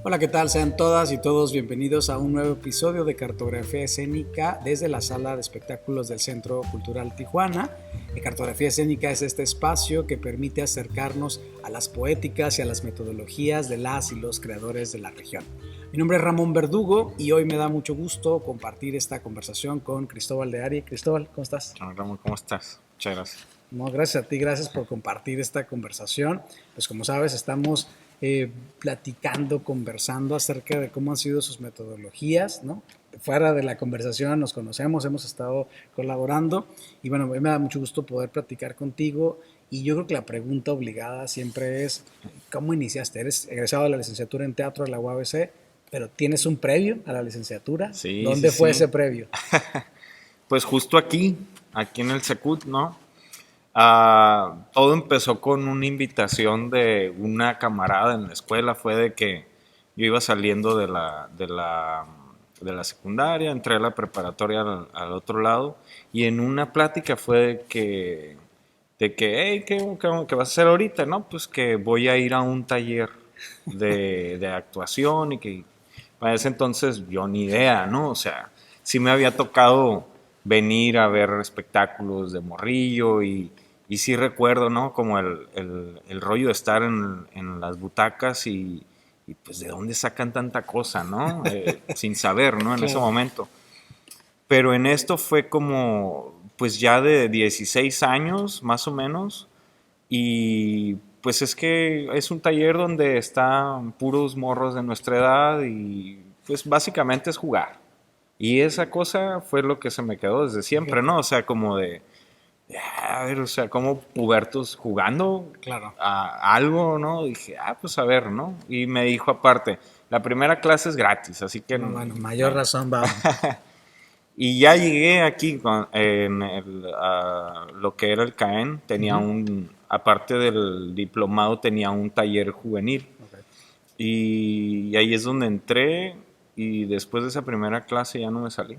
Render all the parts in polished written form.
Hola, ¿qué tal? Sean todas y todos bienvenidos a un nuevo episodio de Cartografía Escénica desde la Sala de Espectáculos del Centro Cultural Tijuana. Cartografía Escénica es este espacio que permite acercarnos a las poéticas y a las metodologías de las y los creadores de la región. Mi nombre es Ramón Verdugo y hoy me da mucho gusto compartir esta conversación con Cristóbal de Ari. Cristóbal, ¿cómo estás? Hola, Ramón, ¿cómo estás? Muchas gracias. No, gracias a ti, gracias por compartir esta conversación. Pues como sabes, estamos platicando, conversando acerca de cómo han sido sus metodologías, ¿no? Fuera de la conversación nos conocemos, hemos estado colaborando y bueno, me da mucho gusto poder platicar contigo y yo creo que la pregunta obligada siempre es, ¿cómo iniciaste? Eres egresado de la licenciatura en teatro de la UABC, pero ¿tienes un previo a la licenciatura? Sí, sí, ¿Dónde fue sí. ese previo? Pues justo aquí en el Secut, ¿no? Todo empezó con una invitación de una camarada en la escuela. Fue de que yo iba saliendo de la secundaria, entré a la preparatoria al otro lado, y en una plática fue de que hey, ¿qué vas a hacer ahorita? No, pues que voy a ir a un taller de actuación y que para ese entonces yo ni idea, ¿no? O sea, sí me había tocado venir a ver espectáculos de morrillo y sí recuerdo, ¿no? Como el rollo de estar en las butacas y pues de dónde sacan tanta cosa, ¿no? Sin saber, ¿no? En ese Claro. momento. Pero en esto fue como, pues ya de 16 años, más o menos, y pues es que es un taller donde están puros morros de nuestra edad y pues básicamente es jugar. Y esa cosa fue lo que se me quedó desde siempre, Fíjate, ¿no? O sea, como de, a ver, o sea, como pubertos jugando claro. a algo, ¿no? Dije, pues a ver, ¿no? Y me dijo aparte, la primera clase es gratis, así que No, bueno, mayor venga. razón, vamos. Y ya llegué aquí lo que era el CAEN, Ujú. aparte del diplomado, tenía un taller juvenil. Okay. Y ahí es donde entré y después de esa primera clase ya no me salí.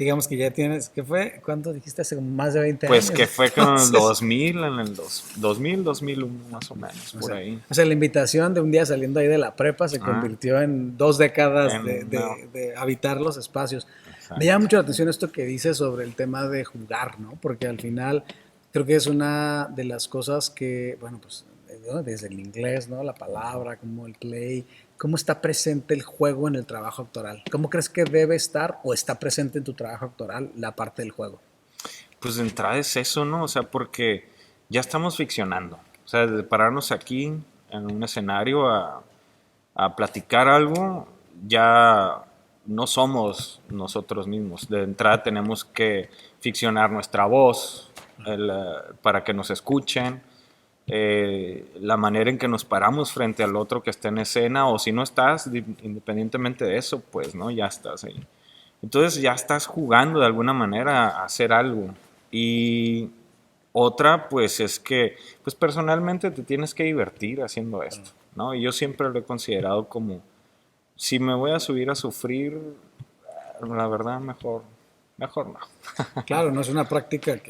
Digamos que ya tienes, ¿qué fue? ¿Cuánto dijiste? Hace como más de 20 Pues años. que fue con el Entonces, 2000, en el 2001 más o menos, o por sea, ahí. o sea, la invitación de un día saliendo ahí de la prepa se Ah, convirtió en 2 décadas de, no, de habitar los espacios. Me llama exacto. mucho la atención esto que dices sobre el tema de jugar, ¿no? Porque al final creo que es una de las cosas que, bueno, pues ¿no? Desde el inglés, ¿no? La palabra, como el play, cómo está presente el juego en el trabajo actoral. ¿Cómo crees que debe estar o está presente en tu trabajo actoral la parte del juego? Pues de entrada es eso, ¿no? O sea, porque ya estamos ficcionando. O sea, de pararnos aquí en un escenario a platicar algo, ya no somos nosotros mismos. De entrada tenemos que ficcionar nuestra voz para que nos escuchen, la manera en que nos paramos frente al otro que está en escena, o si no estás, independientemente de eso, pues no, ya estás ahí. Entonces ya estás jugando de alguna manera a hacer algo. Y otra, pues es que, pues personalmente te tienes que divertir haciendo esto, ¿no? Y yo siempre lo he considerado como, si me voy a subir a sufrir, la verdad, mejor no. Claro, no es una práctica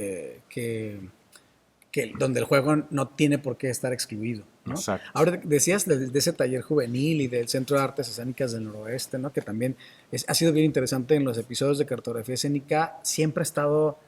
donde el juego no tiene por qué estar excluido, ¿no? Exacto. Ahora decías de ese taller juvenil y del Centro de Artes Escénicas del Noroeste, ¿no? Que también ha sido bien interesante en los episodios de cartografía escénica. Siempre ha estado,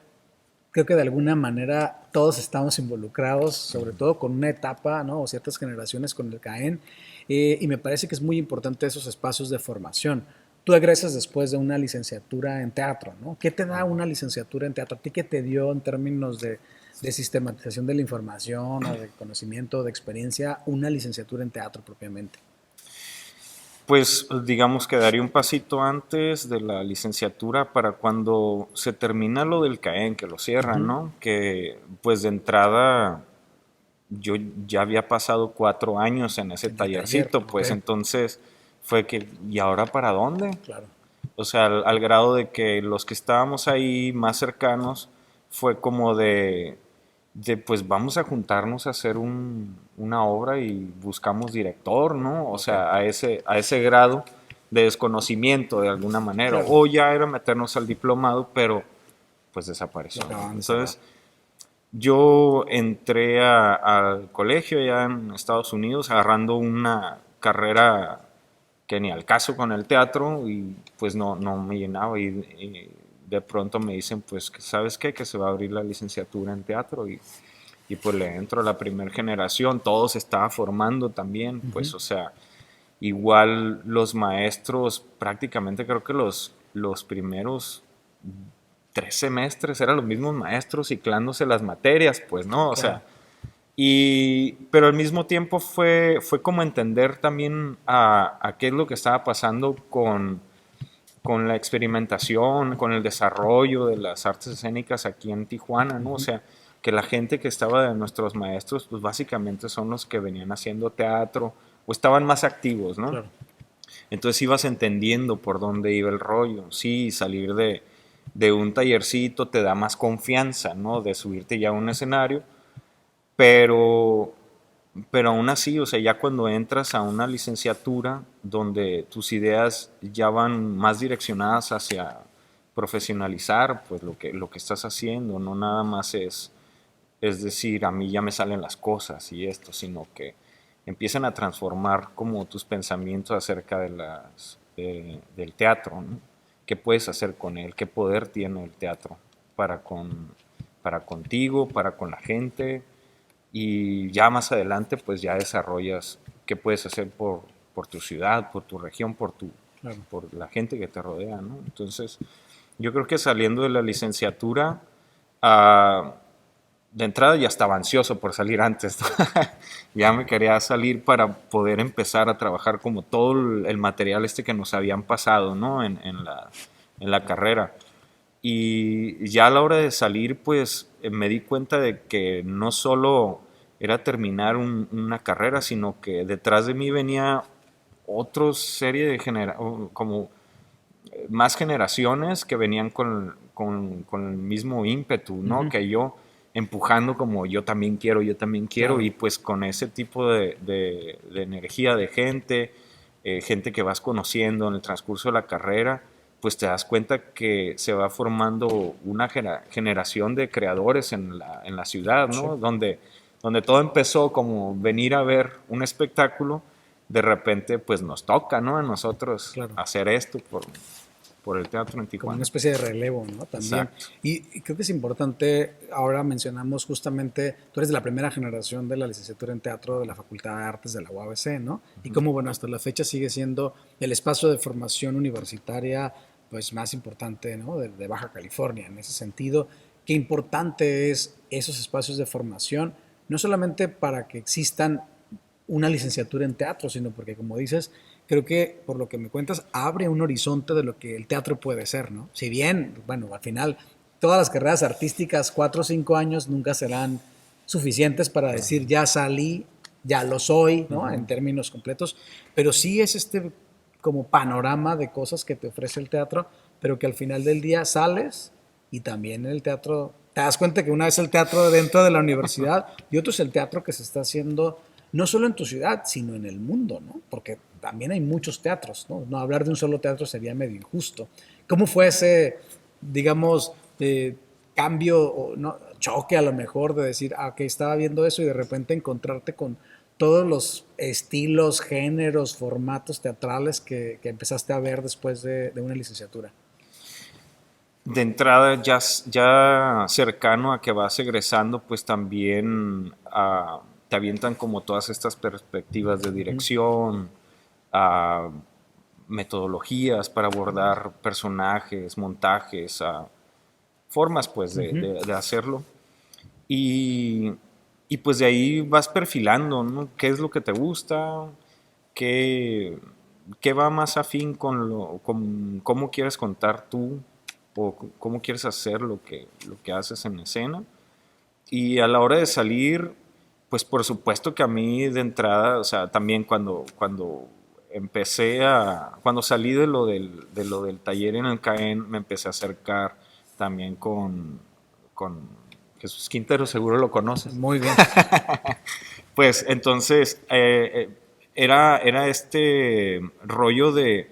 creo que de alguna manera todos estamos involucrados, sobre todo con una etapa, ¿no? O ciertas generaciones con el CAEN. Y me parece que es muy importante esos espacios de formación. Tú egresas después de una licenciatura en teatro, ¿no? ¿Qué te da una licenciatura en teatro? ¿A ti qué te dio en términos de sistematización de la información o de conocimiento, de experiencia, una licenciatura en teatro propiamente? Pues digamos que daría un pasito antes de la licenciatura para cuando se termina lo del CAEN, que lo cierran, Ujú. ¿no? Que pues de entrada yo ya había pasado 4 años en ese En el taller, tallercito, ok, pues entonces fue que, ¿y ahora para dónde? claro. O sea, al grado de que los que estábamos ahí más cercanos fue como de pues vamos a juntarnos a hacer una obra y buscamos director, ¿no? O Ok, sea, a ese grado de desconocimiento de alguna manera. claro, O ya era meternos al diplomado, pero pues lo desapareció, ¿no? acaban de cerrar. Entonces, yo entré al colegio ya en Estados Unidos agarrando una carrera que ni al caso con el teatro y pues no me llenaba y de pronto me dicen pues ¿sabes qué? Que se va a abrir la licenciatura en teatro y pues le entro a la primera generación, todo se estaba formando también, pues o sea, igual los maestros prácticamente creo que los primeros 3 semestres eran los mismos maestros ciclándose las materias, pues no, o Claro. sea, pero al mismo tiempo fue como entender también a qué es lo que estaba pasando con la experimentación, con el desarrollo de las artes escénicas aquí en Tijuana, ¿no? O sea, que la gente que estaba de nuestros maestros, pues básicamente son los que venían haciendo teatro o estaban más activos, ¿no? Claro. Entonces ibas entendiendo por dónde iba el rollo. Sí, salir de un tallercito te da más confianza, ¿no? De subirte ya a un escenario, pero, pero aún así, o sea, ya cuando entras a una licenciatura donde tus ideas ya van más direccionadas hacia profesionalizar, pues lo que estás haciendo, no nada más es decir, a mí ya me salen las cosas y esto, sino que empiezan a transformar como tus pensamientos acerca del teatro, ¿no? ¿Qué puedes hacer con él? ¿Qué poder tiene el teatro para, para contigo, para con la gente? Y ya más adelante pues ya desarrollas qué puedes hacer por tu ciudad, por tu región, Claro. por la gente que te rodea, ¿no? Entonces, yo creo que saliendo de la licenciatura, uh, de entrada ya estaba ansioso por salir antes, ¿no? Ya me quería salir para poder empezar a trabajar como todo el material que nos habían pasado, ¿no? En la carrera. Y ya a la hora de salir, pues me di cuenta de que no solo era terminar una carrera, sino que detrás de mí venía otra serie de como más generaciones que venían con el mismo ímpetu, ¿no? Ujú. Que yo empujando como yo también quiero, Claro. y pues con ese tipo de energía de gente, gente que vas conociendo en el transcurso de la carrera, pues te das cuenta que se va formando una generación de creadores en la ciudad, Sí. ¿no? Donde todo empezó como venir a ver un espectáculo, de repente pues nos toca, ¿no? A nosotros Claro. hacer esto por el teatro en Como una Tijuana. especie de relevo, ¿no? También. Exacto. Y creo que es importante, ahora mencionamos justamente, tú eres de la primera generación de la licenciatura en teatro de la Facultad de Artes de la UABC, ¿no? Y cómo, bueno, hasta la fecha sigue siendo el espacio de formación universitaria pues más importante, ¿no? De Baja California. En ese sentido, qué importante es esos espacios de formación, no solamente para que existan una licenciatura en teatro, sino porque, como dices, creo que, por lo que me cuentas, abre un horizonte de lo que el teatro puede ser, ¿no? Si bien, bueno, al final, todas las carreras artísticas, 4 o 5 años, nunca serán suficientes para decir, ya salí, ya lo soy, ¿no? En Ujú. términos completos, pero sí es este como panorama de cosas que te ofrece el teatro, pero que al final del día sales y también en el teatro, te das cuenta que una es el teatro dentro de la universidad y otro es el teatro que se está haciendo no solo en tu ciudad, sino en el mundo, ¿no? Porque también hay muchos teatros, ¿no? No hablar de un solo teatro sería medio injusto. ¿Cómo fue ese, digamos, cambio o no, choque a lo mejor de decir, ah, que estaba viendo eso y de repente encontrarte con todos los estilos, géneros, formatos teatrales que empezaste a ver después de una licenciatura? De entrada, ya cercano a que vas egresando, pues también te avientan como todas estas perspectivas de Ujú. dirección, ah, metodologías para abordar personajes, montajes, formas pues Ujú. de hacerlo. Y, y pues de ahí vas perfilando, ¿no? ¿Qué es lo que te gusta? ¿Qué, qué va más afín con cómo quieres contar tú o cómo quieres hacer lo que haces en escena? Y a la hora de salir, pues por supuesto que a mí de entrada, o sea, también cuando cuando salí de lo del taller en el CAEN, me empecé a acercar también con Jesús Quintero, seguro lo conoces. Muy bien. Pues entonces era este rollo de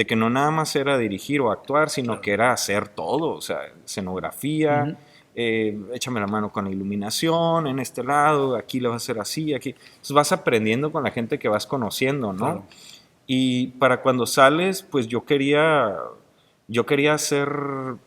que no nada más era dirigir o actuar, sino Claro. que era hacer todo, o sea, escenografía, Ujú. échame la mano con la iluminación en este lado, aquí lo vas a hacer así, aquí. Entonces vas aprendiendo con la gente que vas conociendo, ¿no? Claro. Y para cuando sales, pues yo quería hacer,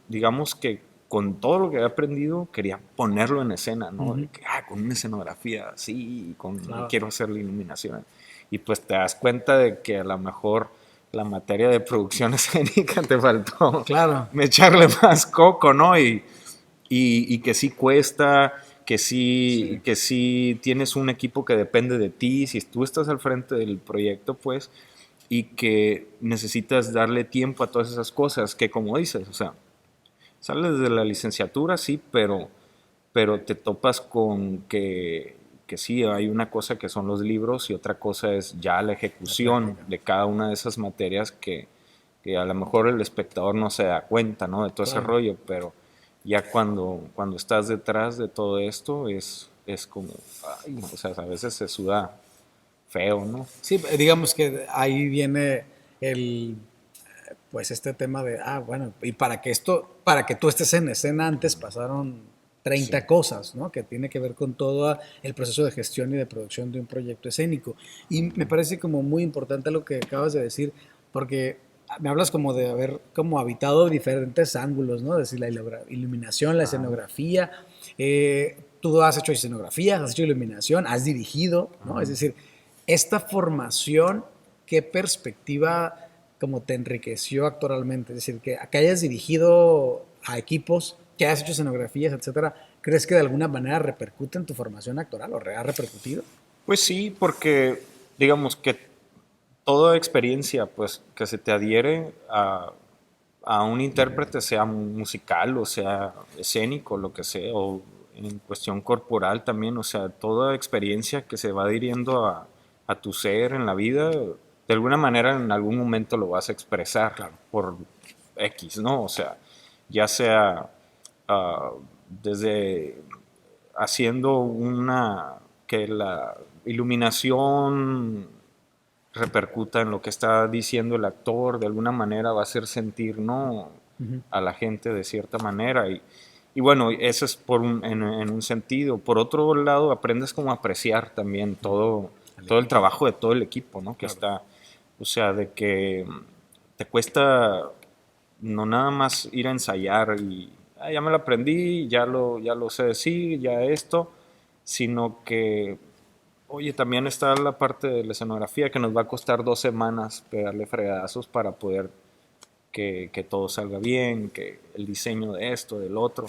digamos que con todo lo que había aprendido, quería ponerlo en escena, ¿no? De Ujú, que, con una escenografía así, claro, quiero hacer la iluminación. Y pues te das cuenta de que a lo mejor la materia de producción escénica te faltó claro, echarle más coco, ¿no? Y que sí cuesta, sí, que sí tienes un equipo que depende de ti, si tú estás al frente del proyecto, pues, y que necesitas darle tiempo a todas esas cosas, que como dices, o sea, sales de la licenciatura, sí, pero te topas con que sí, hay una cosa que son los libros y otra cosa es ya la la ejecución práctica, de cada una de esas materias que a lo mejor el espectador no se da cuenta, ¿no? De todo ese claro. rollo, pero ya cuando estás detrás de todo esto es como, ay, o sea, a veces se suda feo, ¿no? Sí, digamos que ahí viene el, pues este tema de, bueno, y para que tú estés en escena antes pasaron Sí. 30 cosas, ¿no? Que tiene que ver con todo el proceso de gestión y de producción de un proyecto escénico. Y me parece como muy importante lo que acabas de decir, porque me hablas como de haber como habitado diferentes ángulos, ¿no? Es decir, la iluminación, la Ah, escenografía. Tú has hecho escenografía, has hecho iluminación, has dirigido, ¿no? Es ah. decir, esta formación, ¿qué perspectiva como te enriqueció actoralmente? Es decir, que hayas dirigido a equipos, que hayas hecho escenografías, etcétera, ¿crees que de alguna manera repercute en tu formación actoral o ha repercutido? Pues sí, porque digamos que toda experiencia pues que se te adhiere a un intérprete, sea musical o sea escénico, lo que sea, o en cuestión corporal también, o sea, toda experiencia que se va adhiriendo a tu ser en la vida, de alguna manera en algún momento lo vas a expresar Claro. por X, ¿no? O sea, ya sea ah, desde haciendo que la iluminación repercuta en lo que está diciendo el actor, de alguna manera va a hacer sentir, ¿no? Ujú. A la gente de cierta manera. Y bueno, eso es en un sentido. Por otro lado, aprendes como a apreciar también Al todo el equipo, trabajo de todo el equipo, ¿no? Que claro. está, o sea, de que te cuesta no nada más ir a ensayar y ya me lo aprendí, ya lo sé decir, ya esto, sino que oye, también está la parte de la escenografía que nos va a costar 2 semanas pegarle fregadazos para poder que todo salga bien, que el diseño de esto, del otro.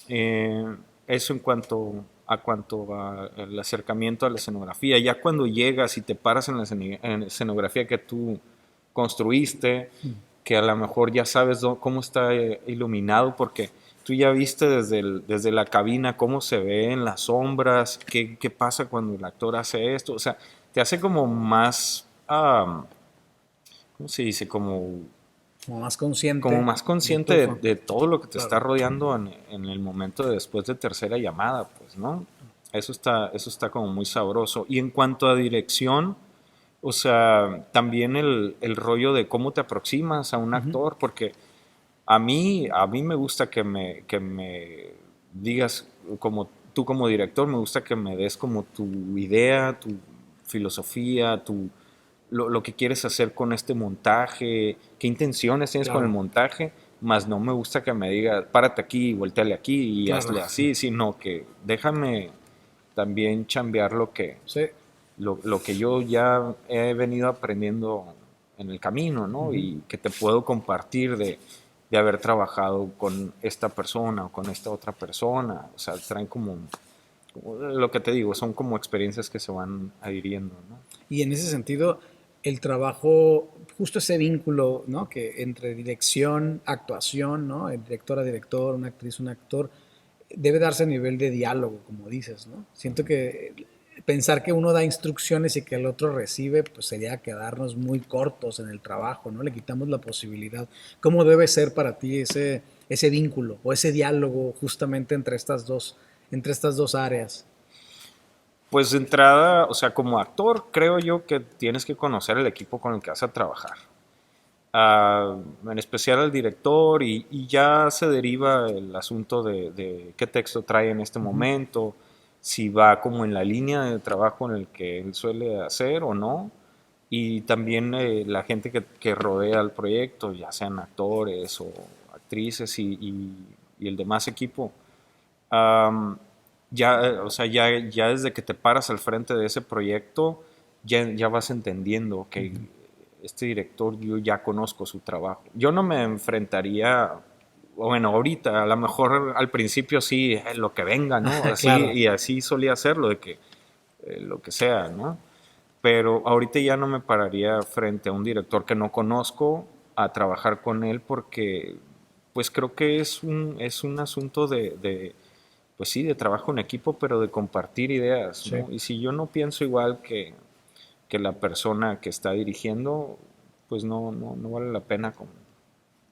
Eh, Eso cuanto a el acercamiento a la escenografía. Ya cuando llegas y te paras en en la escenografía que tú construiste, que a lo mejor ya sabes cómo está iluminado, porque tú ya viste desde la cabina cómo se ve en las sombras, qué pasa cuando el actor hace esto. O sea, te hace como más, ¿cómo se dice? Como más Como consciente más de consciente tu de todo lo que te está claro. rodeando en el momento de después de tercera llamada, pues, ¿no? Eso está como muy sabroso. Y en cuanto a dirección, o sea, también el rollo de cómo te aproximas a un Ujú, actor, porque a mí me gusta que me digas, como tú como director, me gusta que me des como tu idea, tu filosofía, lo que quieres hacer con este montaje, qué intenciones tienes con el claro, montaje, más no me gusta que me digas, párate aquí, volteale aquí y claro. hazle así, sino que déjame también chambear Sí. lo que yo ya he venido aprendiendo en el camino, ¿no? Ujú. Y que te puedo compartir de haber trabajado con esta persona o con esta otra persona. O sea, traen como lo que te digo, son como experiencias que se van adhiriendo, ¿no? Y en ese sentido, el trabajo, justo ese vínculo, ¿no? Que entre dirección, actuación, ¿no? El director a director, una actriz, un actor, debe darse a nivel de diálogo, como dices, ¿no? Siento que pensar que uno da instrucciones y que el otro recibe, pues sería quedarnos muy cortos en el trabajo, ¿no? Le quitamos la posibilidad. ¿Cómo debe ser para ti ese vínculo o ese diálogo justamente entre estas dos áreas? Pues de entrada, o sea, como actor, creo yo que tienes que conocer el equipo con el que vas a trabajar. En especial al director, y ya se deriva el asunto de qué texto trae en este Ujú, momento, si va como en la línea de trabajo en el que él suele hacer o no. y también la gente que rodea el proyecto, ya sean actores o actrices y el demás equipo. Am, o sea, ya desde que te paras al frente de ese proyecto, ya vas entendiendo que este director, yo ya conozco su trabajo. Yo no me enfrentaría, bueno, ahorita, a lo mejor al principio sí, lo que venga, ¿no? Así, Claro. y así solía hacerlo, de que lo que sea, ¿no? Pero ahorita ya no me pararía frente a un director que no conozco a trabajar con él porque pues creo que es un asunto pues sí, de trabajo en equipo, pero de compartir ideas, Sí. ¿no? Y si yo no pienso igual que la persona que está dirigiendo, pues no vale la pena como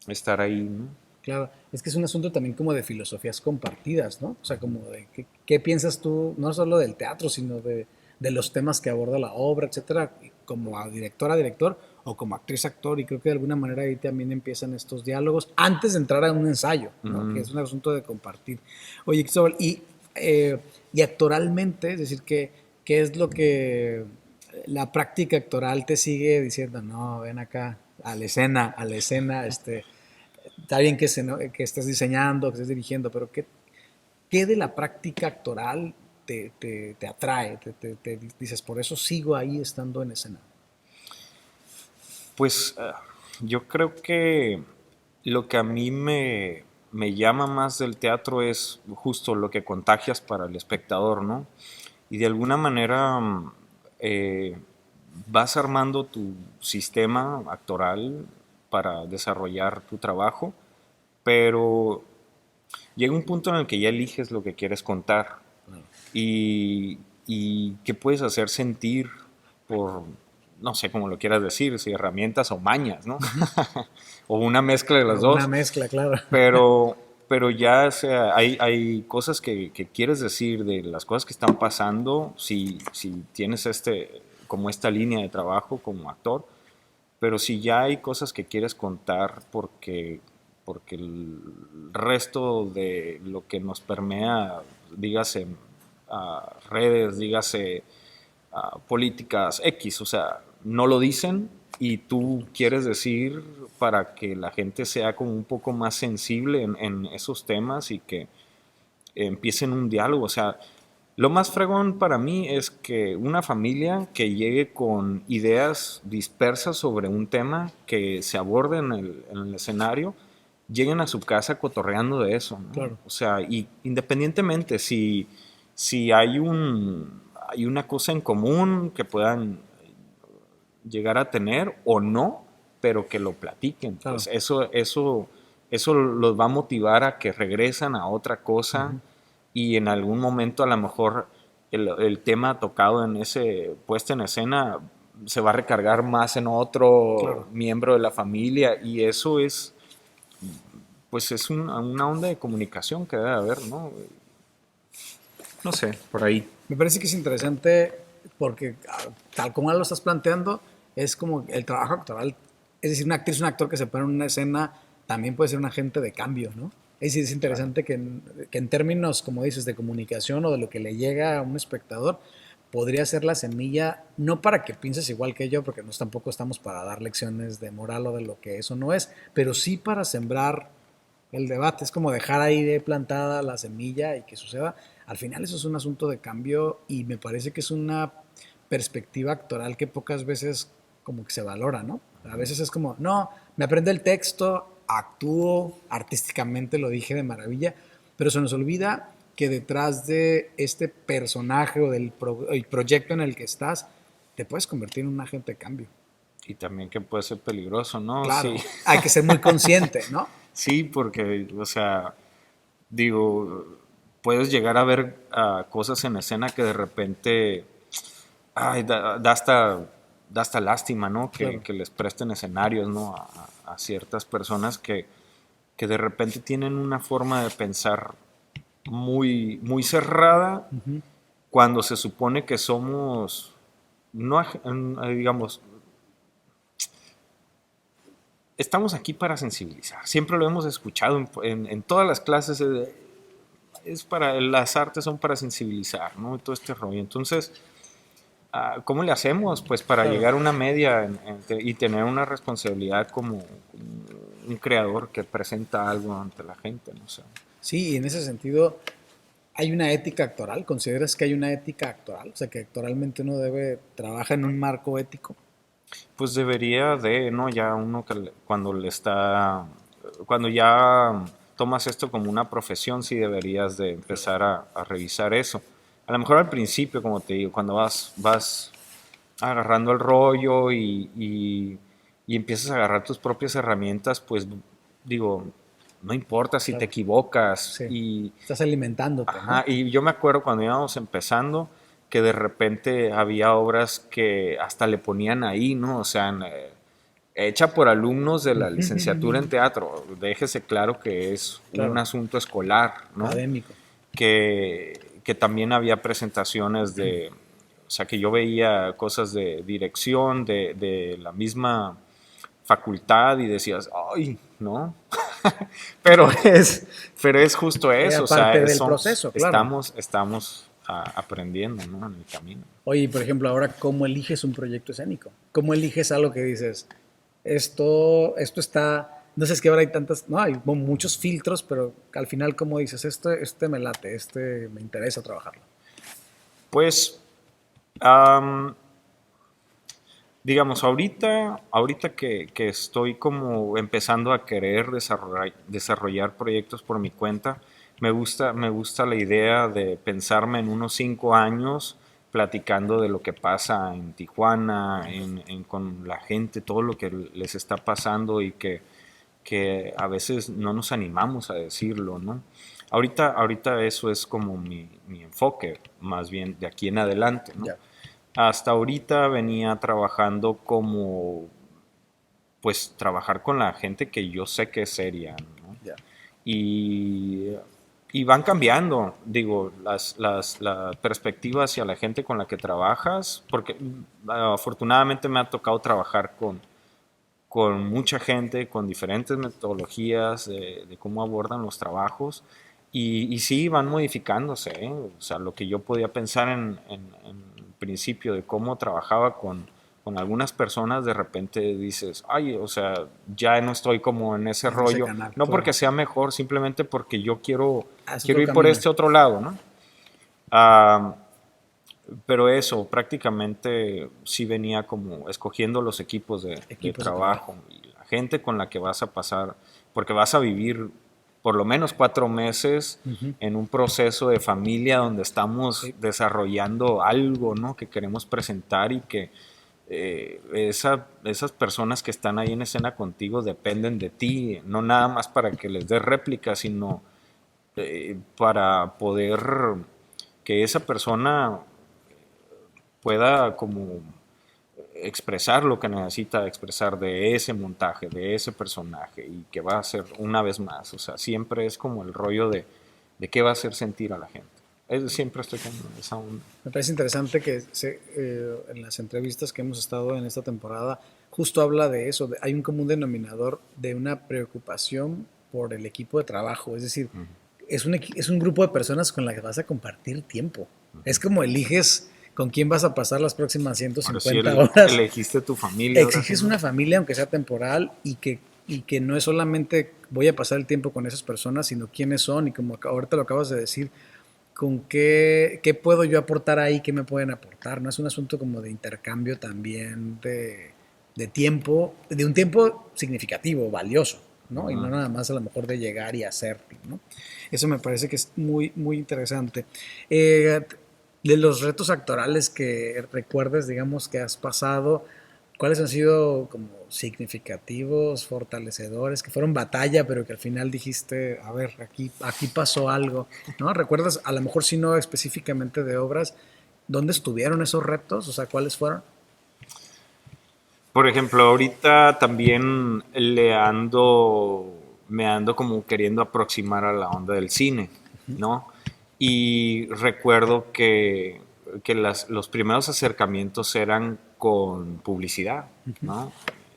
estar ahí, ¿no? Claro, es que es un asunto también como de filosofías compartidas, ¿no? O sea, como de qué piensas tú, no solo del teatro, sino de los temas que aborda la obra, etcétera, como a director, o como actriz, actor, y creo que de alguna manera ahí también empiezan estos diálogos antes de entrar a un ensayo, ¿no? Que Mm, es un asunto de compartir. Oye, Cristóbal, y actoralmente, es decir, ¿qué es lo que la práctica actoral te sigue diciendo? No, ven acá, a la escena, está bien que estés diseñando, que estés dirigiendo, pero ¿qué de la práctica actoral te atrae? Te dices, por eso sigo ahí estando en escena. pues yo creo que lo que a mí me llama más del teatro es justo lo que contagias para el espectador, ¿no? Y de alguna manera eh, vas armando tu sistema actoral para desarrollar tu trabajo, pero llega un punto en el que ya eliges lo que quieres contar Claro. y qué puedes hacer sentir por, no sé cómo lo quieras decir, si herramientas o mañas, ¿no? O una mezcla de las O una dos, mezcla, claro. pero, pero ya, o sea, hay cosas que quieres decir de las cosas que están pasando, si tienes como esta línea de trabajo como actor, pero si ya hay cosas que quieres contar porque el resto de lo que nos permea, dígase redes, dígase políticas X, o sea, no lo dicen y tú quieres decir para que la gente sea como un poco más sensible en esos temas y que empiecen un diálogo, o sea, lo más fregón para mí es que una familia que llegue con ideas dispersas sobre un tema que se aborde en el escenario, lleguen a su casa cotorreando de eso, ¿no? Claro. O sea, y independientemente si hay hay una cosa en común que puedan llegar a tener o no, pero que lo platiquen, pues Claro. eso los va a motivar a que regresan a otra cosa Ujú. y en algún momento a lo mejor el tema tocado en ese puesta en escena se va a recargar más en otro Claro. miembro de la familia y eso es, pues es una onda de comunicación que debe haber, ¿no? No sé, por ahí. Me parece que es interesante porque, tal como lo estás planteando, es como el trabajo actoral. Es decir, una actriz, un actor que se pone en una escena también puede ser un agente de cambio, ¿no? Es decir, es Claro. interesante que en términos, como dices, de comunicación o de lo que le llega a un espectador, podría ser la semilla, no para que pienses igual que yo, porque tampoco estamos para dar lecciones de moral o de lo que eso no es, pero sí para sembrar el debate. Es como dejar ahí de plantada la semilla y que suceda. Al final eso es un asunto de cambio y me parece que es una perspectiva actoral que pocas veces como que se valora, ¿no? A veces es como, no, me aprendo el texto, actúo, artísticamente lo dije de maravilla, pero se nos olvida que detrás de este personaje o el proyecto en el que estás, te puedes convertir en un agente de cambio. Y también que puede ser peligroso, ¿no? Sí. Claro, hay que ser muy consciente, ¿no? Sí, porque, o sea, digo, puedes llegar a ver cosas en escena que de repente, ay, da hasta lástima, ¿no? Claro. Que les presten escenarios, ¿no? A ciertas personas que de repente tienen una forma de pensar muy cerrada Ujú. cuando se supone que somos, no, digamos, estamos aquí para sensibilizar. Siempre lo hemos escuchado en todas las clases. Es para, las artes son para sensibilizar, ¿no? Y todo este rollo. Entonces, ¿cómo le hacemos pues para Claro. llegar a una media y tener una responsabilidad como un creador que presenta algo ante la gente? No sé. Sí, y en ese sentido, ¿hay una ética actoral? ¿Consideras que hay una ética actoral? O sea, que actoralmente uno debe trabajar en un marco ético. Pues debería de, ¿no? Ya uno cuando ya tomas esto como una profesión, sí deberías de empezar a revisar eso. A lo mejor al principio, como te digo, cuando vas agarrando el rollo y empiezas a agarrar tus propias herramientas, pues digo, no importa si te Claro. equivocas. Sí. Estás alimentándote, ¿no? Ajá, y yo me acuerdo cuando íbamos empezando que de repente había obras que hasta le ponían ahí, ¿no? O sea, hecha por alumnos de la licenciatura en teatro. Déjese claro que es un Claro, asunto escolar, ¿no? académico. Que también había presentaciones o sea, que yo veía cosas de dirección, de la misma facultad y decías, ay, ¿no? pero pero es justo eso, Era o sea, parte del proceso, claro. estamos aprendiendo, ¿no? En el camino. Oye, por ejemplo, ahora, ¿cómo eliges un proyecto escénico? ¿Cómo eliges algo que dices, esto está, no sé, es que ahora hay tantas, no, hay muchos filtros, pero al final, ¿cómo dices, este me late, este me interesa trabajarlo? Pues, am, digamos, ahorita que estoy como empezando a querer desarrollar proyectos por mi cuenta, me gusta la idea de pensarme en unos 5 años platicando de lo que pasa en Tijuana, con la gente, todo lo que les está pasando y que a veces no nos animamos a decirlo, ¿no? Ahorita eso es como mi enfoque, más bien de aquí en adelante, ¿no? Ya, Hasta ahorita venía trabajando pues trabajar con la gente que yo sé que es seria, ¿no? ya. Y, y van cambiando, digo, la perspectiva hacia la gente con la que trabajas, porque afortunadamente me ha tocado trabajar con mucha gente, con diferentes metodologías de cómo abordan los trabajos. Y sí, van modificándose, ¿eh? O sea, lo que yo podía pensar en principio de cómo trabajaba con algunas personas, de repente dices, ay, o sea, ya no estoy como en ese En ese rollo, canal, no porque claro. sea mejor, simplemente porque yo Haz quiero otro ir por camino, este otro lado, ¿no? Ah, pero eso, prácticamente sí venía como escogiendo los equipos de equipos de trabajo. trabajo y la gente con la que vas a pasar, porque vas a vivir por lo menos 4 meses Ujú. en un proceso de familia donde estamos Sí, desarrollando algo, ¿no? Que queremos presentar y que esas personas que están ahí en escena contigo dependen de ti, no nada más para que les des réplica, sino para poder que esa persona pueda como expresar lo que necesita expresar de ese montaje, de ese personaje y que va a ser una vez más. O sea, siempre es como el rollo de qué va a hacer sentir a la gente. Siempre estoy con esa onda. me parece interesante que en las entrevistas que hemos estado en esta temporada, justo habla de eso, hay un común denominador de una preocupación por el equipo de trabajo, es decir, es un grupo de personas con las que vas a compartir tiempo. Es como eliges con quién vas a pasar las próximas Ahora sí 150 horas. elegiste tu familia, ahora sí, Exiges ¿no? una familia, aunque sea temporal, y que no es solamente voy a pasar el tiempo con esas personas, sino quiénes son, y como ahorita lo acabas de decir, con qué puedo yo aportar ahí, qué me pueden aportar. No es un asunto como de intercambio también de tiempo, de un tiempo significativo, valioso, ¿no? Y no Ujú. nada más a lo mejor de llegar y hacerlo, ¿no? Eso me parece que es muy, muy interesante. Eh, de los retos actorales que recuerdes, digamos, que has pasado, ¿cuáles han sido como significativos, fortalecedores, que fueron batalla, pero que al final dijiste, a ver, aquí pasó algo, ¿no? ¿Recuerdas, a lo mejor si no específicamente de obras, dónde estuvieron esos retos? O sea, ¿cuáles fueron? Por ejemplo, ahorita también me ando como queriendo aproximar a la onda del cine, ¿no? Y recuerdo que los primeros acercamientos eran con publicidad, ¿no?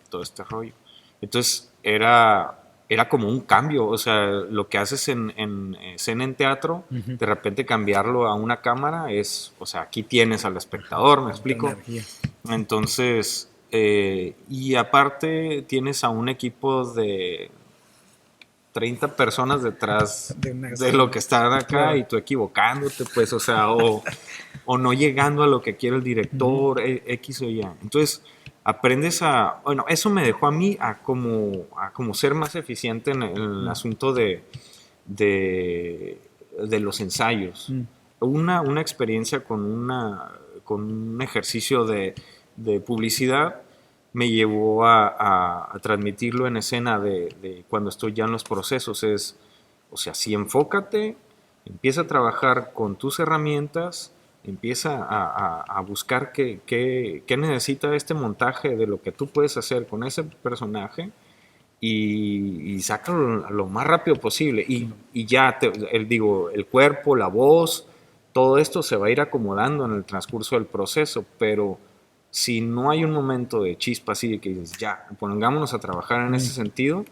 Todo este rollo. Entonces era era como un cambio, o sea, lo que haces en escena en teatro, Ujú. de repente cambiarlo a una cámara es, o sea, aquí tienes al espectador, ¿me Otra explico? energía. Entonces, y aparte tienes a un equipo de 30 personas detrás De una de lo escena. que están acá Claro. y tú equivocándote, pues, o sea, o no llegando a lo que quiere el Ujú. director, X o Y. Entonces, aprendes a, bueno, eso me dejó a mí a como ser más eficiente en el Mm. asunto de, de los ensayos. Mm. Una experiencia con un ejercicio de publicidad me llevó a transmitirlo en escena de cuando estoy ya en los procesos. Es, o sea, sí, enfócate, empieza a trabajar con tus herramientas, empieza a buscar qué necesita este montaje de lo que tú puedes hacer con ese personaje y sácalo lo más rápido posible. Y ya, digo, el cuerpo, la voz, todo esto se va a ir acomodando en el transcurso del proceso, pero si no hay un momento de chispa así de que dices, ya, pongámonos a trabajar en ese Mm. sentido,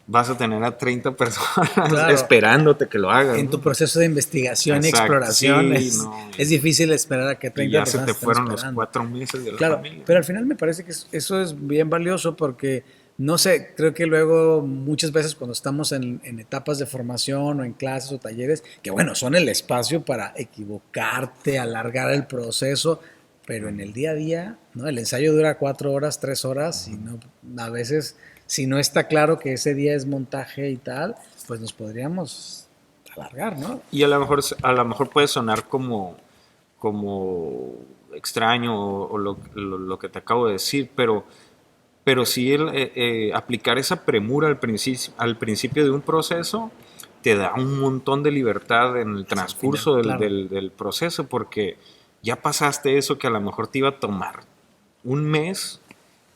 vas a tener a 30 personas Claro. esperándote que lo hagas, En tu ¿no? proceso de investigación y Exacto, exploración sí, no. es difícil esperar a que Y 30 ya se personas te estén fueron los esperando. 4 meses de la Claro, familia, pero ¿no? al final me parece que eso es bien valioso porque, no sé, creo que luego muchas veces cuando estamos en etapas de formación o en clases o talleres, que bueno, son el espacio para equivocarte, alargar el proceso, pero en el día a día, ¿no? El ensayo dura 4 horas, 3 horas y no, a veces, si no está claro que ese día es montaje y tal, pues nos podríamos alargar, ¿no? Y a lo mejor puede sonar como extraño o lo que te acabo de decir, pero sí aplicar esa premura al principio de un proceso te da un montón de libertad en el Hacia el final, transcurso claro. del proceso, porque ya pasaste eso que a lo mejor te iba a tomar un mes,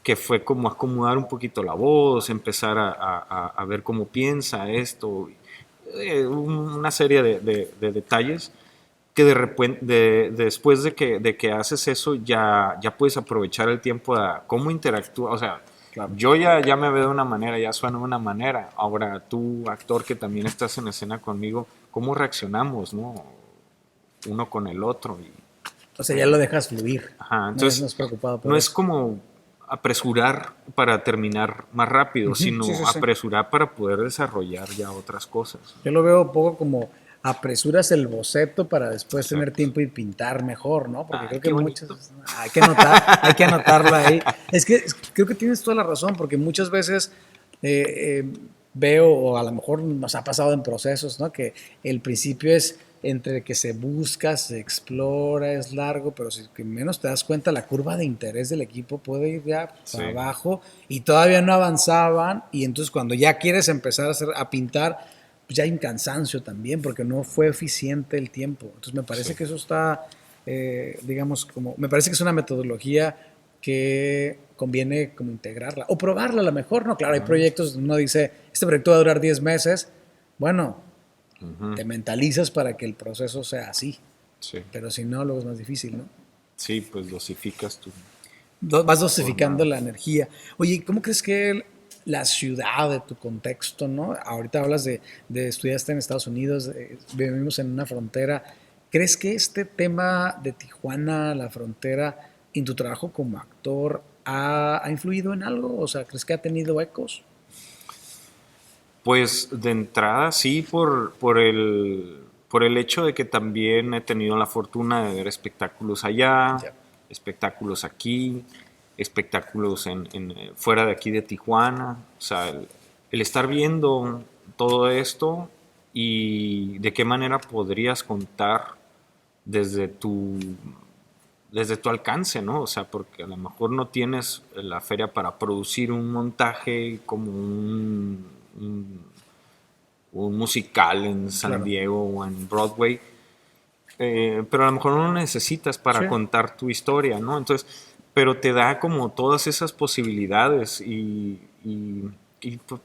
que fue como acomodar un poquito la voz, empezar a ver cómo piensa esto, una serie de detalles que de repente, después de que haces eso, ya puedes aprovechar el tiempo a cómo interactúa. O sea, Claro. yo ya me veo de una manera, ya suena de una manera. Ahora, tú, actor que también estás en escena conmigo, ¿cómo reaccionamos, no? Uno con el otro. O sea, ya lo dejas fluir. Ajá, No entonces, es preocupado no por es eso. como apresurar para terminar más rápido, Ujú, sí, sino sí, sí. apresurar para poder desarrollar ya otras cosas. Yo lo veo un poco como apresuras el boceto para después tener Exacto. tiempo y pintar mejor, ¿no? Porque Ay, creo que qué bonito. muchas hay que anotarlo ahí. Creo que tienes toda la razón, porque muchas veces veo, o a lo mejor nos ha pasado en procesos, ¿no? Que el principio es entre que se busca, se explora, es largo, pero si que menos te das cuenta, la curva de interés del equipo puede ir ya para Sí, abajo y todavía no avanzaban, y entonces cuando ya quieres empezar a pintar, pues ya hay un cansancio también, porque no fue eficiente el tiempo. Entonces me parece sí. que eso está, digamos, como, me parece que es una metodología que conviene como integrarla o probarla a lo mejor, ¿no? Claro, hay Ujú, proyectos donde uno dice, este proyecto va a durar 10 meses, bueno, ujú, te mentalizas para que el proceso sea así, sí. pero si no, luego es más difícil, ¿no? Sí, pues dosificas Vas tu dosificando jornada. la energía. Oye, ¿cómo crees que la ciudad de tu contexto, ¿no? Ahorita hablas de estudiaste en Estados Unidos, vivimos en una frontera. ¿Crees que este tema de Tijuana, la frontera, en tu trabajo como actor, ha influido en algo? O sea, ¿crees que ha tenido ecos? Pues de entrada sí, por el hecho de que también he tenido la fortuna de ver espectáculos allá, Ya. espectáculos aquí, espectáculos fuera de aquí de Tijuana. O sea, el estar viendo todo esto y de qué manera podrías contar desde tu desde tu alcance, ¿no? O sea, porque a lo mejor no tienes la feria para producir un montaje como un musical en San Claro. Diego o en Broadway, pero a lo mejor no lo necesitas Sí. para contar tu historia, ¿no? Entonces, pero te da como todas esas posibilidades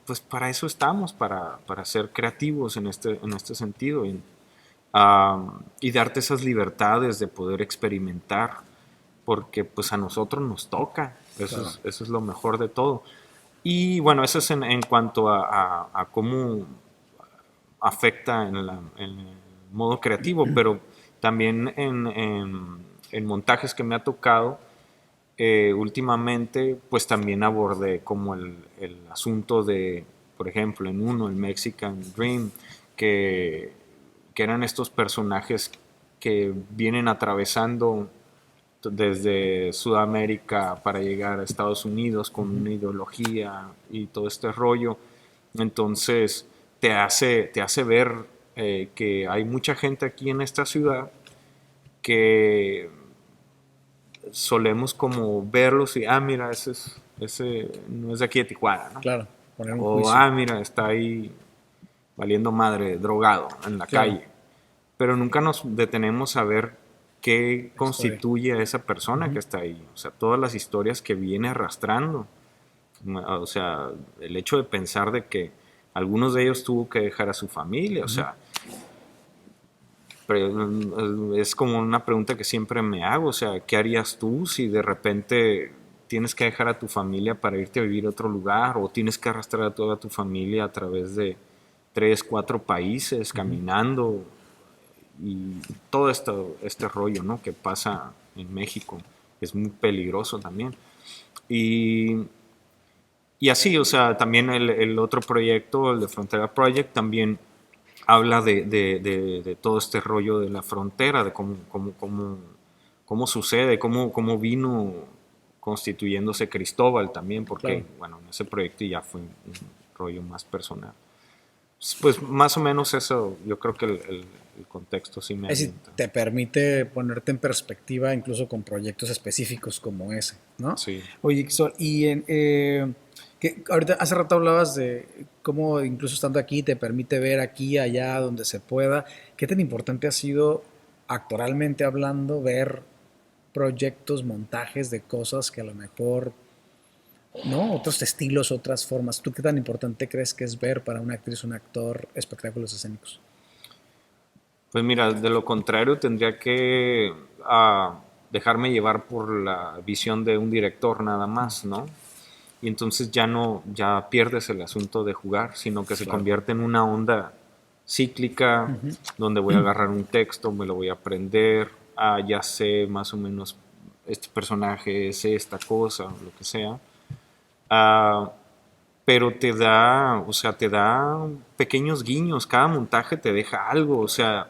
pues para eso estamos, para ser creativos en este sentido y darte esas libertades de poder experimentar, porque pues a nosotros nos toca, eso Claro. es, eso es lo mejor de todo. Y bueno, eso es en cuanto a cómo afecta en el modo creativo, pero también en montajes que me ha tocado últimamente, pues también abordé como el asunto de, por ejemplo, en uno, el Mexican Dream, que, que eran estos personajes que vienen atravesando desde Sudamérica para llegar a Estados Unidos con una ideología y todo este rollo. Entonces te hace ver que hay mucha gente aquí en esta ciudad que solemos como verlos y, mira, ese no es de aquí de Tijuana, ¿no? Claro, poner un O, juicio. mira, está ahí valiendo madre, drogado en la Claro, calle. Pero nunca nos detenemos a ver qué la historia. constituye a esa persona que está ahí. O sea, todas las historias que viene arrastrando. O sea, el hecho de pensar de que algunos de ellos tuvo que dejar a su familia. O sea, es como una pregunta que siempre me hago. O sea, ¿qué harías tú si de repente tienes que dejar a tu familia para irte a vivir a otro lugar? O tienes que arrastrar a toda tu familia a través de 3, 4 países caminando y todo este rollo, ¿no? Que pasa en México, es muy peligroso también. Y, y así, o sea, también el otro proyecto, el de Frontera Project, también habla de todo este rollo de la frontera, de cómo sucede, cómo vino constituyéndose Cristóbal también, porque, Claro. bueno, en ese proyecto ya fue un rollo más personal. Pues más o menos eso, yo creo que el contexto sí me Es decir, avienta. te permite ponerte en perspectiva incluso con proyectos específicos como ese, ¿no? Sí. Oye, Xol, que ahorita hace rato hablabas de cómo incluso estando aquí te permite ver aquí, allá, donde se pueda. ¿Qué tan importante ha sido actoralmente hablando ver proyectos, montajes de cosas que a lo mejor, ¿no? Otros estilos, otras formas. ¿Tú qué tan importante crees que es ver para una actriz, un actor, espectáculos escénicos? Pues mira, de lo contrario tendría que dejarme llevar por la visión de un director nada más, ¿no? Y entonces ya no, ya pierdes el asunto de jugar, sino que se Claro. convierte en una onda cíclica donde voy a agarrar un texto, me lo voy a aprender, ya sé más o menos este personaje es esta cosa, lo que sea. Ah, pero te da, o sea, te da pequeños guiños, cada montaje te deja algo, o sea,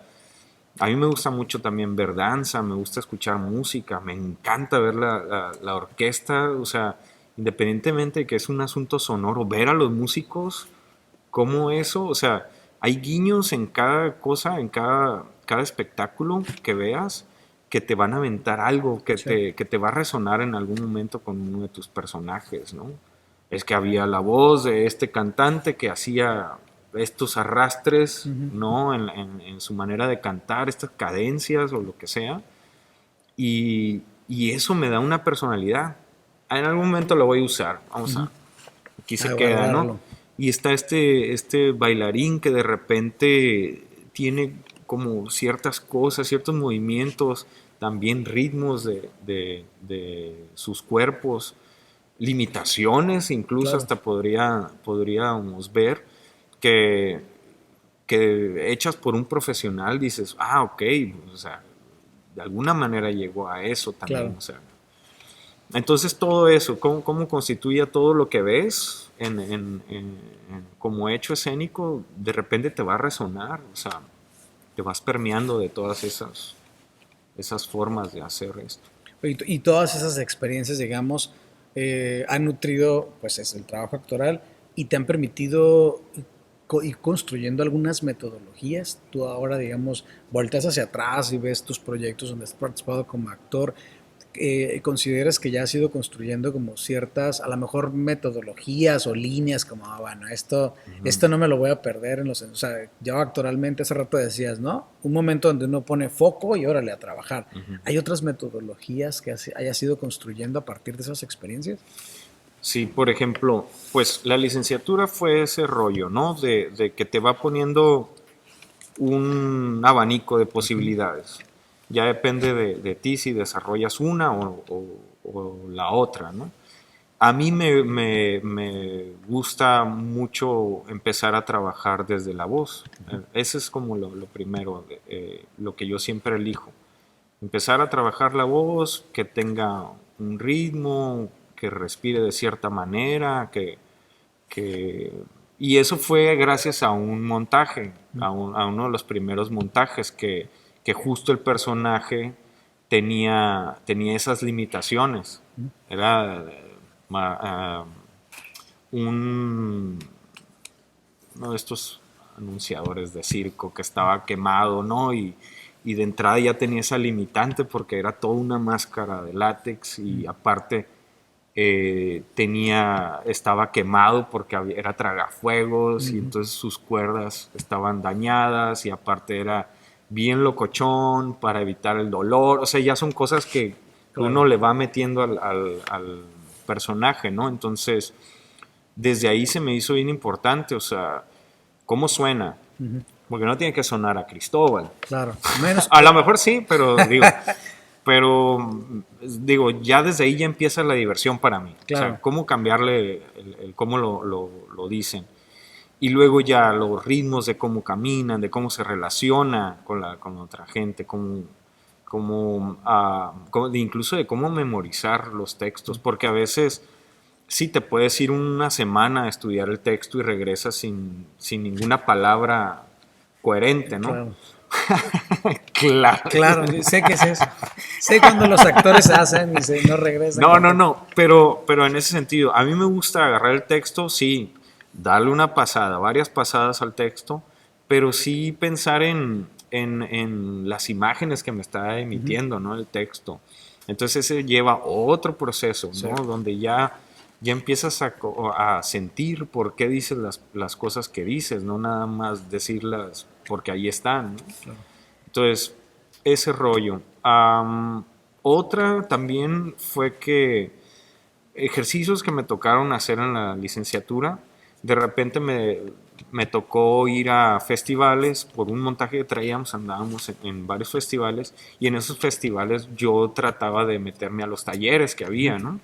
a mí me gusta mucho también ver danza, me gusta escuchar música, me encanta ver la orquesta, o sea, independientemente de que es un asunto sonoro, ver a los músicos, cómo eso, o sea, hay guiños en cada cosa, en cada espectáculo que veas, que te van a aventar algo, Sí, que te va a resonar en algún momento con uno de tus personajes, ¿no? Es que había la voz de este cantante que hacía estos arrastres, ¿no? En su manera de cantar, estas cadencias o lo que sea. Y eso me da una personalidad. En algún momento lo voy a usar. Aquí a se queda, ¿no? guardarlo. Y está este bailarín que de repente tiene como ciertas cosas, ciertos movimientos, también ritmos de sus cuerpos, limitaciones, incluso Claro, hasta podríamos ver que, que hechas por un profesional dices, ok, o sea, de alguna manera llegó a eso también, claro. o sea. Entonces todo eso, cómo constituye todo lo que ves como hecho escénico, de repente te va a resonar, o sea, te vas permeando de todas esas formas de hacer esto. Y todas esas experiencias, digamos, han nutrido pues es el trabajo actoral y te han permitido ir construyendo algunas metodologías. Tú ahora, digamos, volteas hacia atrás y ves tus proyectos donde has participado como actor. ¿Consideras que ya has ido construyendo como ciertas, a lo mejor metodologías o líneas como, bueno, esto no me lo voy a perder en los, o sea, ya actoralmente hace rato decías, ¿no? Un momento donde uno pone foco y órale a trabajar. ¿Hay otras metodologías que hayas ido construyendo a partir de esas experiencias? Sí, por ejemplo, pues la licenciatura fue ese rollo, ¿no? De que te va poniendo un abanico de posibilidades. Ya depende de ti si desarrollas una o la otra, ¿no? A mí me gusta mucho empezar a trabajar desde la voz. Ese es como lo primero, lo que yo siempre elijo. Empezar a trabajar la voz, que tenga un ritmo, que respire de cierta manera, que... Y eso fue gracias a un montaje, a uno de los primeros montajes, que justo el personaje tenía esas limitaciones. Era un, uno de estos anunciadores de circo que estaba quemado, ¿no? Y de entrada ya tenía esa limitante porque era toda una máscara de látex y aparte estaba quemado porque era tragafuegos y entonces sus cuerdas estaban dañadas y aparte era bien locochón para evitar el dolor. O sea, ya son cosas que uno le va metiendo al personaje, ¿no? Entonces, desde ahí se me hizo bien importante, o sea, ¿cómo suena? Porque no tiene que sonar a Cristóbal. Claro, menos. A lo mejor sí, pero digo, ya desde ahí ya empieza la diversión para mí. Claro. O sea, cómo cambiarle el cómo lo dicen. Y luego ya los ritmos de cómo caminan, de cómo se relaciona con otra gente, incluso de cómo memorizar los textos, porque a veces sí te puedes ir una semana a estudiar el texto y regresas sin ninguna palabra coherente, ¿no? Claro. Claro. Claro, sé que es eso. Sé cuando los actores hacen y no regresan. No, pero en ese sentido, a mí me gusta agarrar el texto, sí, darle una pasada, varias pasadas al texto, pero sí pensar en las imágenes que me está emitiendo, ¿no? El texto. Entonces ese lleva otro proceso, ¿no? Sí. Donde ya empiezas a sentir por qué dices las cosas que dices, no nada más decirlas porque ahí están, ¿no? Claro. Entonces, ese rollo. Otra también fue que ejercicios que me tocaron hacer en la licenciatura, de repente me tocó ir a festivales por un montaje que traíamos, andábamos en varios festivales y en esos festivales yo trataba de meterme a los talleres que había, ¿no?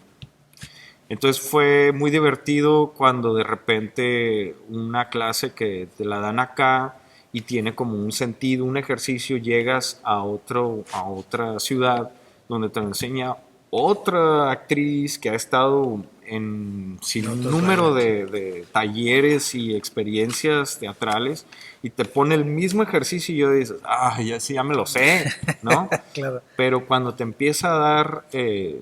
Entonces fue muy divertido cuando de repente una clase que te la dan acá y tiene como un sentido, un ejercicio, llegas a otra ciudad donde te enseña otra actriz que ha estado en sin número de talleres y experiencias teatrales y te pone el mismo ejercicio y yo dices, ya sí, ya me lo sé, ¿no? Claro. Pero cuando te empieza a dar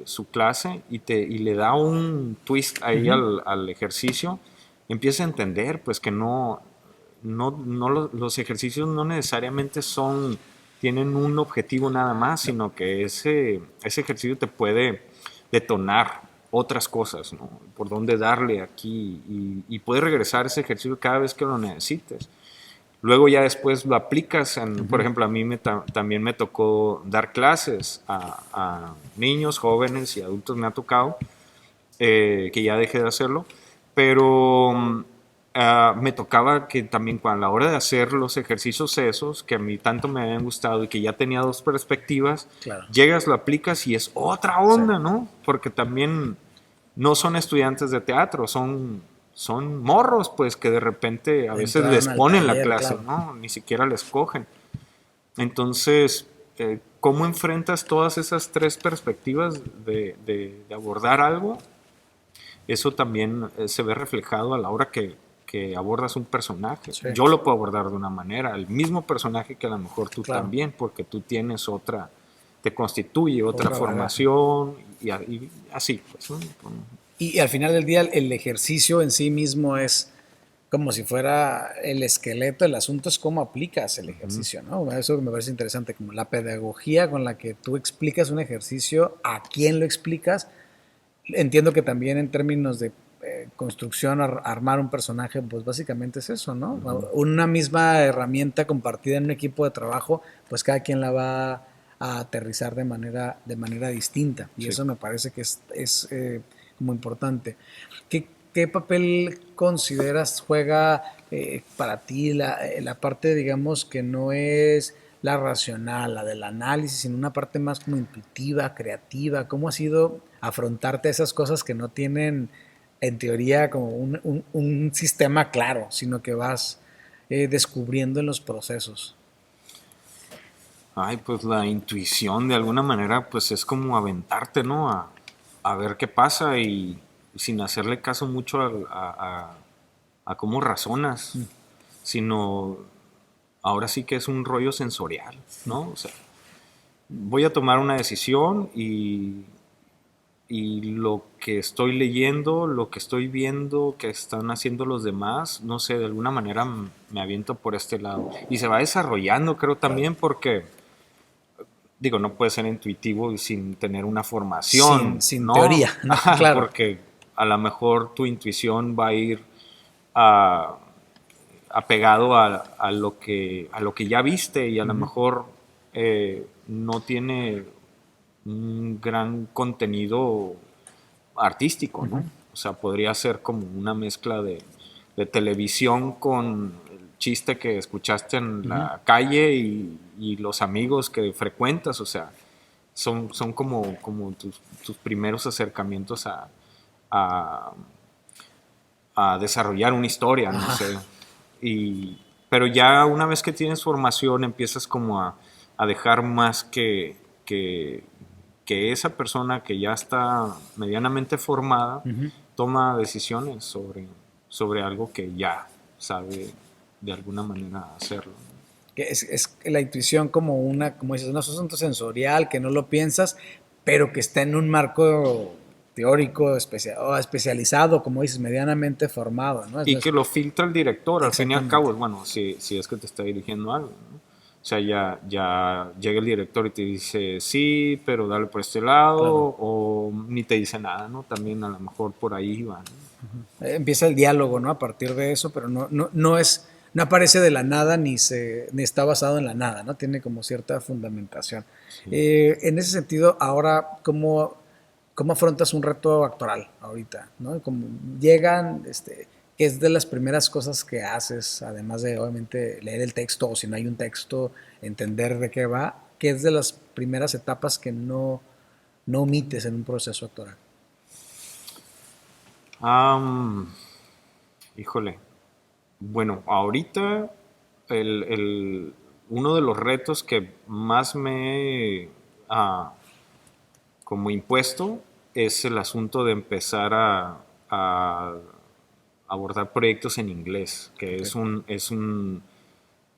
su clase y le da un twist ahí al ejercicio, empieza a entender pues que los ejercicios no necesariamente tienen un objetivo nada más, sino que ese ejercicio te puede detonar otras cosas, ¿no? Por dónde darle aquí y puedes regresar a ese ejercicio cada vez que lo necesites. Luego ya después lo aplicas, por ejemplo, a mí también me tocó dar clases a niños, jóvenes y adultos, me ha tocado, que ya dejé de hacerlo, pero me tocaba que también a la hora de hacer los ejercicios esos, que a mí tanto me habían gustado y que ya tenía dos perspectivas, Claro. llegas, lo aplicas y es otra onda, sí, ¿no? Porque también no son estudiantes de teatro, son morros, pues, que de repente a veces les ponen taller, la clase, claro, ¿no? Ni siquiera les cogen. Entonces, ¿cómo enfrentas todas esas tres perspectivas de abordar algo? Eso también se ve reflejado a la hora que abordas un personaje. Sí. Yo lo puedo abordar de una manera, el mismo personaje que a lo mejor tú también, porque tú tienes te constituye otra formación y así, pues, ¿no? Y al final del día el ejercicio en sí mismo es como si fuera el esqueleto, el asunto es cómo aplicas el ejercicio, ¿no? Eso me parece interesante, como la pedagogía con la que tú explicas un ejercicio, a quién lo explicas. Entiendo que también en términos de construcción, armar un personaje, pues básicamente es eso, ¿no? Una misma herramienta compartida en un equipo de trabajo, pues cada quien la va a aterrizar de manera distinta. Y eso me parece que es como importante. ¿Qué papel consideras juega para ti la parte, digamos, que no es la racional, la del análisis, sino una parte más como intuitiva, creativa? ¿Cómo ha sido afrontarte a esas cosas que no tienen, en teoría, como un sistema claro, sino que vas descubriendo en los procesos? Ay, pues la intuición de alguna manera pues es como aventarte, ¿no? A ver qué pasa y sin hacerle caso mucho a cómo razonas, sino ahora sí que es un rollo sensorial, ¿no? O sea, voy a tomar una decisión y lo que estoy leyendo, lo que estoy viendo que están haciendo los demás, no sé, de alguna manera me aviento por este lado. Y se va desarrollando, creo también, porque digo, no puede ser intuitivo y sin tener una formación, Sin ¿no? teoría, ¿no? Ajá, Claro. porque a lo mejor tu intuición va a ir a, apegado a lo que ya viste y a lo Ujú. mejor no tiene un gran contenido artístico, ¿no? Ujú. O sea, podría ser como una mezcla de televisión con el chiste que escuchaste en Ujú. la calle y los amigos que frecuentas, o sea, son como tus primeros acercamientos a, a desarrollar una historia, no Ajá. sé. Y, pero ya una vez que tienes formación empiezas como a dejar más que esa persona que ya está medianamente formada Ujú. toma decisiones sobre algo que ya sabe de alguna manera hacerlo. Que es la intuición como una, como dices, un asunto sensorial que no lo piensas, pero que está en un marco teórico o especializado, como dices, medianamente formado, ¿no? Y Entonces, que lo filtra el director, al fin y al exactamente. cabo, es bueno, si es que te está dirigiendo algo, ¿no? O sea, ya llega el director y te dice, sí, pero dale por este lado, Claro. o ni te dice nada, ¿no? También a lo mejor por ahí va, ¿no? Empieza el diálogo, ¿no? A partir de eso, pero no es, no aparece de la nada ni está basado en la nada, ¿no? Tiene como cierta fundamentación. Sí. En ese sentido, ahora, ¿cómo afrontas un reto actoral ahorita? ¿No? Como llegan, ¿qué es de las primeras cosas que haces, además de obviamente leer el texto o si no hay un texto, entender de qué va? ¿Qué es de las primeras etapas que no omites en un proceso actoral? Am, híjole, bueno, ahorita uno de los retos que más me he como impuesto es el asunto de empezar a abordar proyectos en inglés, que Ok.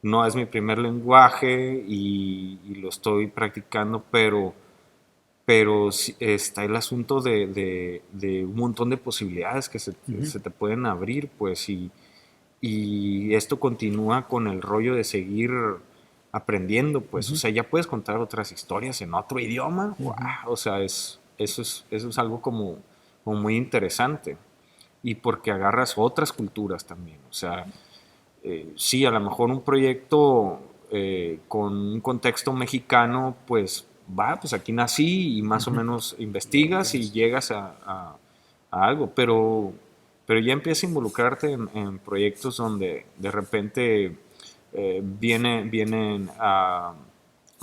no es mi primer lenguaje y lo estoy practicando, pero sí está el asunto de un montón de posibilidades que Ujú. se te pueden abrir, pues, y esto continúa con el rollo de seguir aprendiendo, pues, o Ujú. sea, ya puedes contar otras historias en otro idioma, ¡guau! Ujú. O sea, eso es algo como muy interesante y porque agarras otras culturas también, o sea, sí, a lo mejor un proyecto con un contexto mexicano, pues va, pues aquí nací y más o Ujú. menos Lo investigas y entiendes. llegas a algo, pero ya empieza a involucrarte en proyectos donde de repente vienen a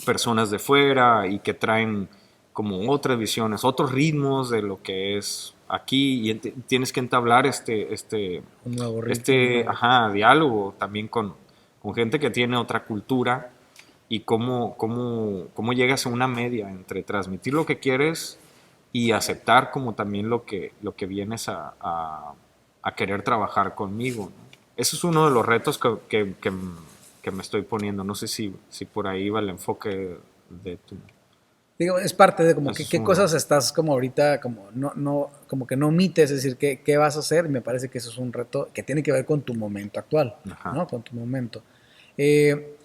personas de fuera y que traen como otras visiones, otros ritmos de lo que es aquí y tienes que entablar Un nuevo ritmo, un nuevo. ajá, diálogo también con gente que tiene otra cultura y cómo llegas a una media entre transmitir lo que quieres y aceptar como también lo que vienes a querer trabajar conmigo, ¿no? Eso es uno de los retos que me estoy poniendo. No sé si por ahí va el enfoque de tu... Digo, es parte de como Eso que, es qué uno. cosas estás como ahorita, como como que no omites, es decir, qué vas a hacer. Y me parece que eso es un reto que tiene que ver con tu momento actual, Ajá. ¿no? Con tu momento. Eh,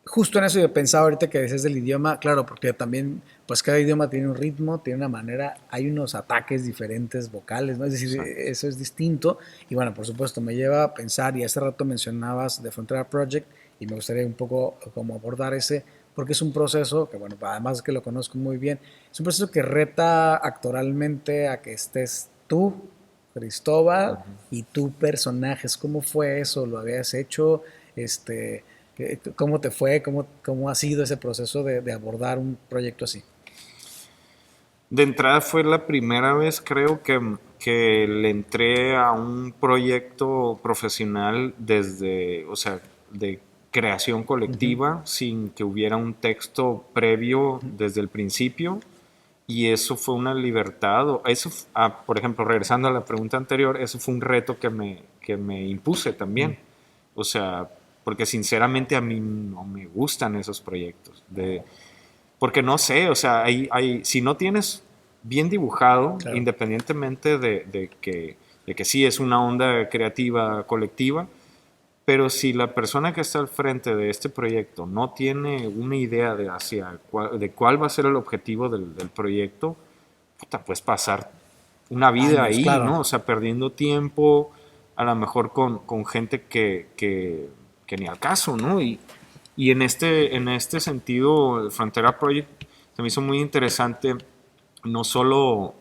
Justo en eso yo pensaba ahorita que decías del idioma, claro, porque también, pues cada idioma tiene un ritmo, tiene una manera, hay unos ataques diferentes vocales, ¿no? Es decir, Exacto. eso es distinto. Y bueno, por supuesto, me lleva a pensar, y hace rato mencionabas The Frontera Project, y me gustaría un poco como abordar ese, porque es un proceso que, bueno, además que lo conozco muy bien, es un proceso que reta actoralmente a que estés tú, Cristóbal, y tú personajes. ¿Cómo fue eso? ¿Lo habías hecho? Este, ¿Cómo te fue? ¿Cómo ha sido ese proceso de abordar un proyecto así? De entrada fue la primera vez, creo, que le entré a un proyecto profesional desde, o sea, de creación Ujú. colectiva, sin que hubiera un texto previo desde el principio. Y eso fue una libertad. Por ejemplo, regresando a la pregunta anterior, eso fue un reto que me impuse Mm. también. O sea, porque sinceramente a mí no me gustan esos proyectos. Porque no sé, o sea, si no tienes bien dibujado, Claro. independientemente de que sí es una onda creativa colectiva, pero si la persona que está al frente de este proyecto no tiene una idea de cuál va a ser el objetivo del proyecto, puta, puedes pasar una vida Años, ahí, claro. ¿no? O sea, perdiendo tiempo, a lo mejor con gente que ni al caso, ¿no? Y en este sentido, el Frontera Project se me hizo muy interesante, no solo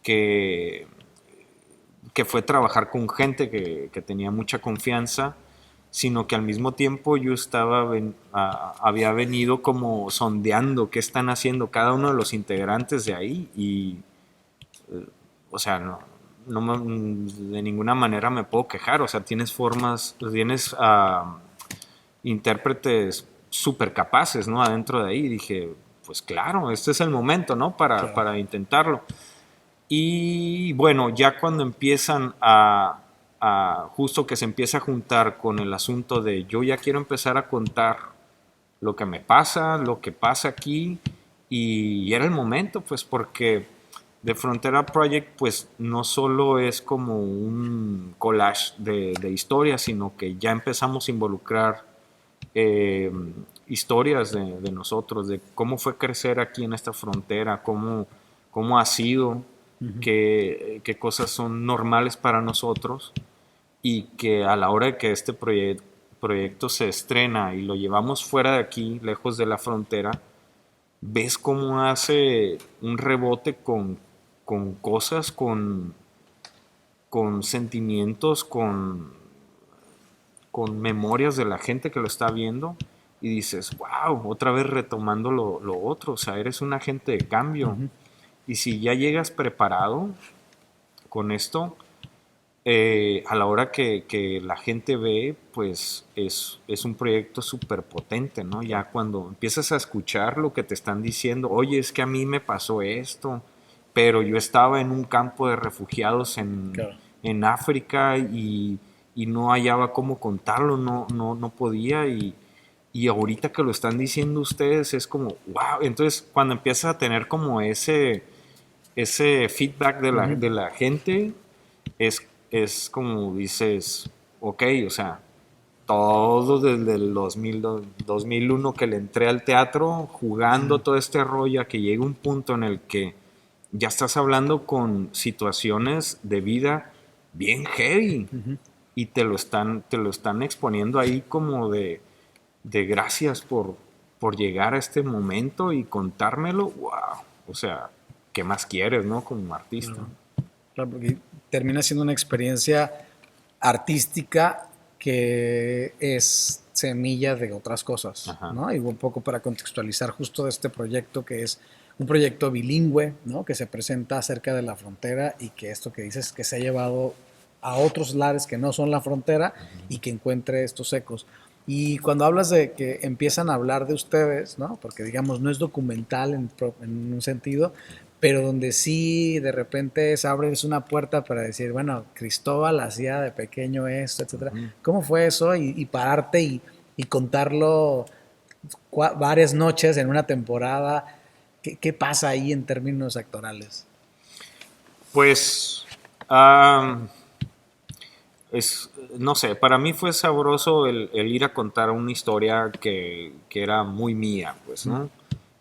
que, que fue trabajar con gente que tenía mucha confianza, sino que al mismo tiempo yo había venido como sondeando qué están haciendo cada uno de los integrantes de ahí y, o sea, de ninguna manera me puedo quejar, o sea, tienes intérpretes súper capaces, ¿no? Adentro de ahí y dije, pues claro, este es el momento, ¿no? Para, Claro. para intentarlo. Y bueno, ya cuando empiezan justo que se empieza a juntar con el asunto de yo ya quiero empezar a contar lo que me pasa, lo que pasa aquí, y era el momento, pues porque The Frontera Project, pues no solo es como un collage de historias, sino que ya empezamos a involucrar eh, historias de nosotros, de cómo fue crecer aquí en esta frontera, cómo ha sido, Ujú. qué cosas son normales para nosotros y que a la hora de que este proyecto se estrena y lo llevamos fuera de aquí, lejos de la frontera, ves cómo hace un rebote con cosas, con sentimientos, con memorias de la gente que lo está viendo y dices, wow, otra vez retomando lo otro, o sea, eres un agente de cambio. Ujú. Y si ya llegas preparado con esto, a la hora que la gente ve, pues es un proyecto súper potente, ¿no? Ya Claro. cuando empiezas a escuchar lo que te están diciendo, oye, es que a mí me pasó esto, pero yo estaba en un campo de refugiados Claro. en África y no hallaba cómo contarlo, no podía y ahorita que lo están diciendo ustedes es como, wow, entonces cuando empiezas a tener como ese feedback de la, Ujú. de la gente, es como dices, ok, o sea, todo desde el 2001 que le entré al teatro, jugando Ujú. todo este rollo, a que llegue un punto en el que ya estás hablando con situaciones de vida bien heavy Ujú. y te lo están exponiendo ahí como de gracias por llegar a este momento y contármelo, wow, o sea, ¿qué más quieres, no? Como artista. Claro. Claro, porque termina siendo una experiencia artística que es semilla de otras cosas, Ajá. ¿no? Y un poco para contextualizar justo de este proyecto que es un proyecto bilingüe, ¿no? Que se presenta cerca de la frontera y que esto que dices que se ha llevado a otros lares que no son la frontera y que encuentre estos ecos. Y cuando hablas de que empiezan a hablar de ustedes, ¿no? Porque digamos no es documental en un sentido, pero donde sí de repente se abre una puerta para decir, bueno, Cristóbal hacía de pequeño esto, etcétera. Ujú. ¿Cómo fue eso? Y pararte y contarlo varias noches en una temporada. ¿Qué pasa ahí en términos actorales? Pues, am, no sé, para mí fue sabroso el ir a contar una historia que era muy mía, pues, Mm. ¿no?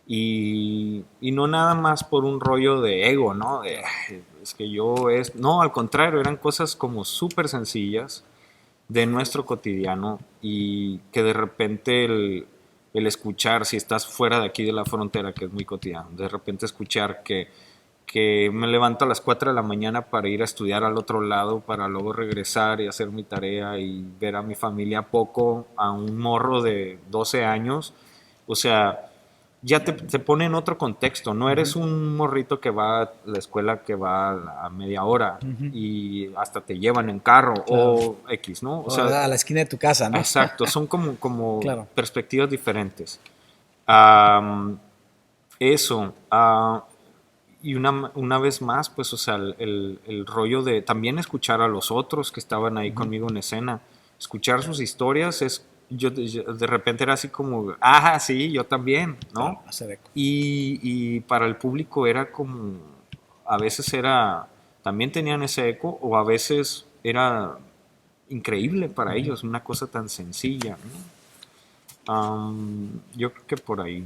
Y no nada más por un rollo de ego, ¿no? Claro. Es que no, al contrario, eran cosas como súper sencillas de nuestro cotidiano y que de repente el escuchar, si estás fuera de aquí de la frontera, que es muy cotidiano, de repente escuchar que me levanto a las 4 de la mañana para ir a estudiar al otro lado, para luego regresar y hacer mi tarea y ver a mi familia poco, a un morro de 12 años. O sea, ya te pone en otro contexto. No eres un morrito que va a la escuela que va a media hora y hasta te llevan en carro o X, ¿no? O sea, a la esquina de tu casa, ¿no? Exacto, son como Claro. perspectivas diferentes. Am, eso. Y una vez más, pues, o sea, el rollo de también escuchar a los otros que estaban ahí conmigo en escena, escuchar sus historias, yo de repente era así como, sí, yo también, ¿no? Claro, hacer eco. Y para el público era como, a veces también tenían ese eco, o a veces era increíble para ellos, una cosa tan sencilla, ¿no? Yo creo que por ahí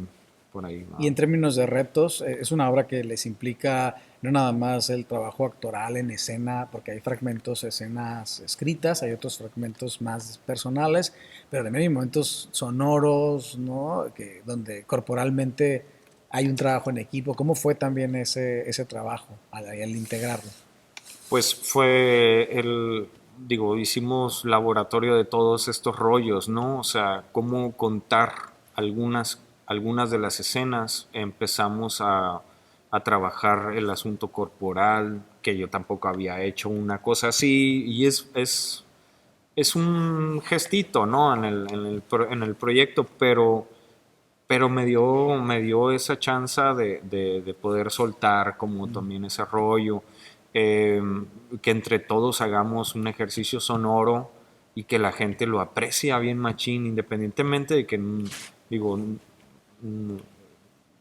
va. Y en términos de retos, es una obra que les implica no nada más el trabajo actoral en escena, porque hay fragmentos, escenas escritas, hay otros fragmentos más personales, pero también hay momentos sonoros, ¿no? Donde corporalmente hay un trabajo en equipo. ¿Cómo fue también ese trabajo al integrarlo? Pues hicimos laboratorio de todos estos rollos, ¿no? O sea, cómo contar algunas de las escenas. Empezamos a trabajar el asunto corporal, que yo tampoco había hecho una cosa así, y es un gestito, ¿no? En el proyecto, pero me dio esa chance de poder soltar como también ese rollo, eh, que entre todos hagamos un ejercicio sonoro y que la gente lo aprecia bien machín, independientemente de que, digo,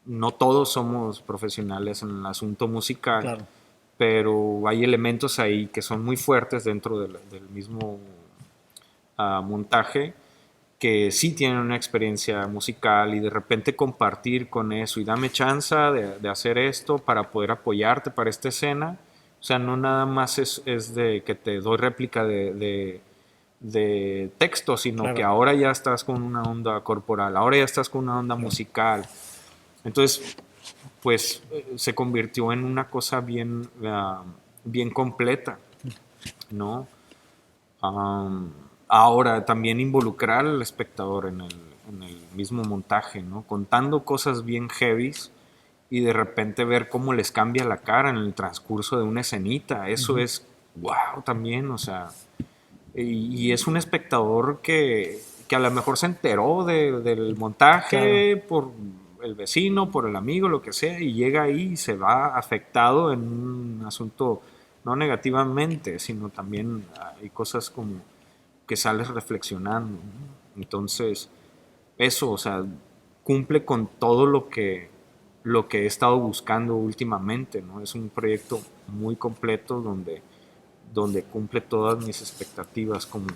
no todos somos profesionales en el asunto musical, Claro. pero hay elementos ahí que son muy fuertes dentro del mismo montaje, que sí tienen una experiencia musical, y de repente compartir con eso y dame chance de hacer esto para poder apoyarte para esta escena. O sea, no nada más es de que te doy réplica de texto, sino que Claro. ahora ya estás con una onda corporal, ahora ya estás con una onda musical. Entonces, pues se convirtió en una cosa bien completa, ¿no? Um, Ahora también involucrar al espectador en el mismo montaje, ¿no? Contando cosas bien heavies y de repente ver cómo les cambia la cara en el transcurso de una escenita. Eso es wow también, o sea, y es un espectador que a lo mejor se enteró del Claro. montaje por el vecino, por el amigo, lo que sea, y llega ahí y se va afectado en un asunto, no negativamente, sino también hay cosas como que sales reflexionando, ¿no? Entonces, eso, o sea, cumple con todo lo que he estado buscando últimamente, ¿no? Es un proyecto muy completo donde cumple todas mis expectativas como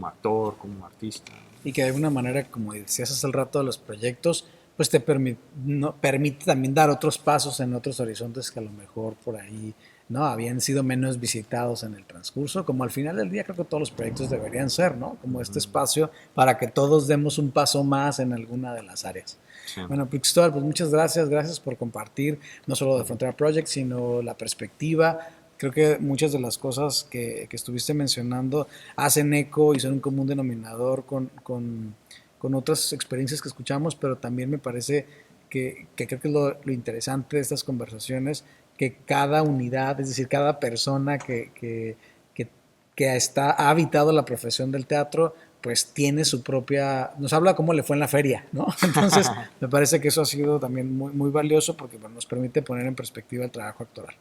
actor, como artista. Y que de alguna manera, como decías hace el rato de los proyectos, pues te permite también dar otros pasos en otros horizontes que a lo mejor por ahí no habían sido menos visitados en el transcurso, como al final del día creo que todos los proyectos deberían ser, ¿no? Como este espacio para que todos demos un paso más en alguna de las áreas. Sí. Bueno, Cristóbal, pues muchas gracias por compartir no solo de Frontera Project, sino la perspectiva. Creo que muchas de las cosas que estuviste mencionando hacen eco y son un común denominador con otras experiencias que escuchamos, pero también me parece que creo que es lo interesante de estas conversaciones, que cada unidad, es decir, cada persona ha habitado la profesión del teatro, pues tiene su propia, nos habla cómo le fue en la feria, ¿no? Entonces, me parece que eso ha sido también muy, muy valioso porque bueno, nos permite poner en perspectiva el trabajo actoral.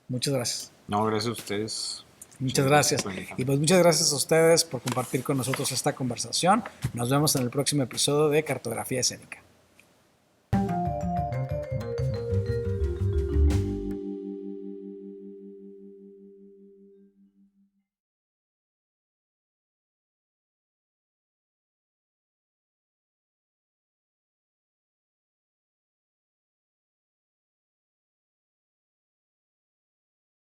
Muchas gracias. No, gracias a ustedes. Muchas gracias. Bueno, Y pues muchas gracias a ustedes por compartir con nosotros esta conversación. Nos vemos en el próximo episodio de Cartografía Escénica.